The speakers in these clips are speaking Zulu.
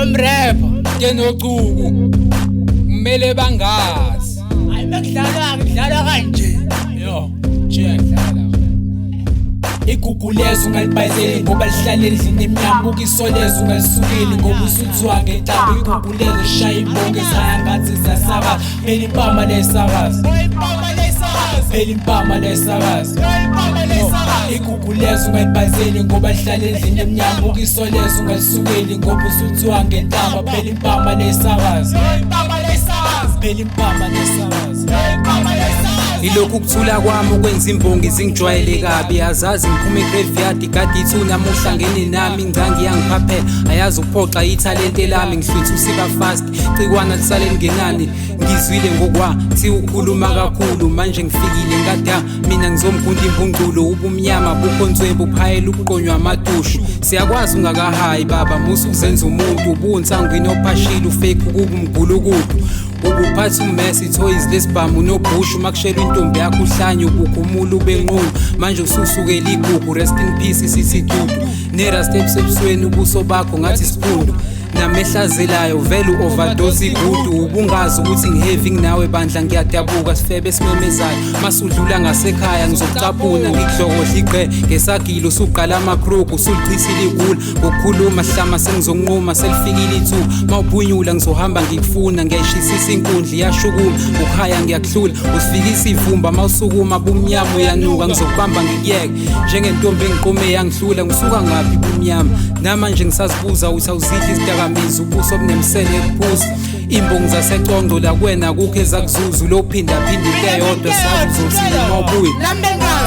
Omrapper kenocuku kumele bangazi hayi makudlala kanje yo check igugu lezo ungalibhayizeli ngoba lihlala endlini emnyama ukisoleza ungalisukeli ngoba usuthiwa ngentambo igugu lezo shaya imbonge zaya ngathi ziyasakaza phela impama lesakaza phela impama lesakaza igugu lezo ungalibhayizeli ngoba lihlala endlini emnyama ukisoleza ungalisukeli ngoba usuthiwa ngentambo phela impama lesakaza phela impama lesakaza ilokhu kuthula kwami ukwenza imbongi zingijwayele kabi azazi ngiphume egraveyard kade ithu namuhla ngene nami ingcangi yangiphaphela ayazi ukuphoxa ithalente lami ngihlwitha usika fast cikwana lisale lingenani ngizwile ngokwathi ukhuluma kakhulu manje ngifikile ngada mina ngizomgunda imbungculo ubumnyama bukhonzwe buphayela ukuqonywa amatushu siyakwazi ungakahayi baba musu kuzenza umuntu ubunsangwini ophashile ufake ukubumgulukudu ubuphatha uMessi toys lesibhamu nobushu makushela intombi yakho uhlanye ubukhumula ubenqulu manje ususukela igugu rest in peace sithi dudu nerasta ebusweni ubuso bakho ngathi siphundu namehlazelayo vele uoverdose igudu ubungazi ukuthi ngiheavy nginawe bandla ngiyadabuka sifebe esimemezayo masudlula ngasekhaya ngizokucaphuna ngikudlokodla igqe ngesagilo usuqala amakroku usulichisile igula ngokukhuluma hlama sengizonquma selifikile ithuba mawubhunyula ngizohamba ngikufuna ngiyayishisisa inkundla iyashukuma ukhaya ngiyakuhlula usifikisa ivumba mawusukuma bumnyama uyanuka ngizokubamba ngikuyeke njengentombi engiqume yangihlula ngisuka ngaphi bumnyama namanje ngisazibuza ukuthi awuzidli izidakamizwa ubuso obunemsele ephuzi imbongi zasecondo la kwena kukho ezakuzuzu lophinda phinde kuyodwa sakuzosila mawubuye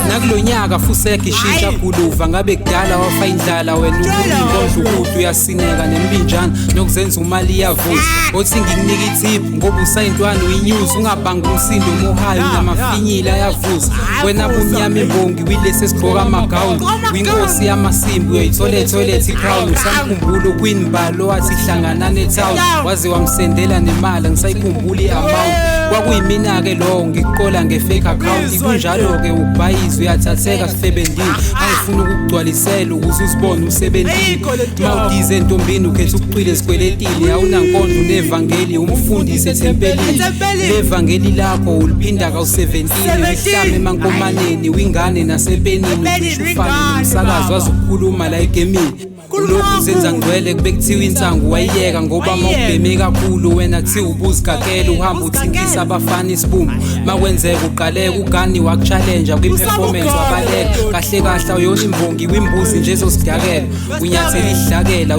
nakulonyaka fuseke ishintsha guluva ngabe kudala wafa indlala wena ubuyikodla ukuthi uyasineka nembinjana nokuzenza umali iyavuza othi ngikunika ithiphu ngoba usayintwana uyinews ungabhanga umsindo mohayo namafinyila ayavuza wena bumnyama imbongi wilesi sigqoka amagawuni winkosi yamasimbi uyayithola toilet crown usamkhumbulo kwinibalo wathi hlangana netown waze wamsendela nemali ngisayikhumbula iamount kwakuyimina ke lo ngikuqola ngefake account kunjalo ke ukubhayiza uyathatheka sifebendini angifuna ukugcwalisela ukuze usibone umsebenzini mawudize entombini ukhetha ukucwila esikweletile awunankondlo nevangeli umfundisi ethempelini levangeli lakho uliphinda ka17 lihlame emankomaneni wingane nasepenini ushufane nomsakazi wazokukhuluma la egemini lokhu zenza ngcwele kube kuthiwa insangu wayiyeka ngoba mawubheme kakhulu wena kuthiwa ubuzigagela uhamba uthintisa abafana isibumbu makwenzeka uqaleka ugani wakuchallenge kwi-performance wabaleka kahle kahle uyona imbongi kwimbuzi nje ezosidakela unyathela idlakela